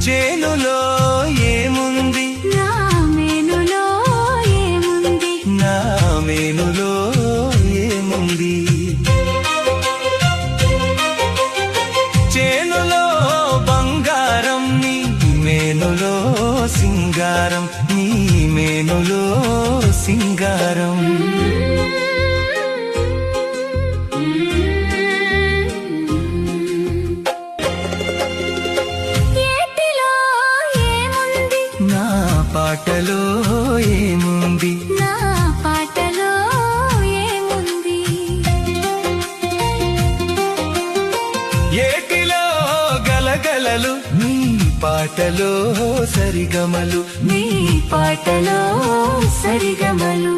చేనులో ఏముంది నా మేనులో ఏముంది నా మేనులో ఏముంది చేనులో బంగారం నీ మేనులో సింగారం నీ మేనులో సింగారం ఏటిలో ఏముంది నా పాటలో ఏముంది నా పాటలో ఏముంది ఏటిలో గలగలలు నీ పాటలో సరిగమలు నీ పాటలో సరిగమలు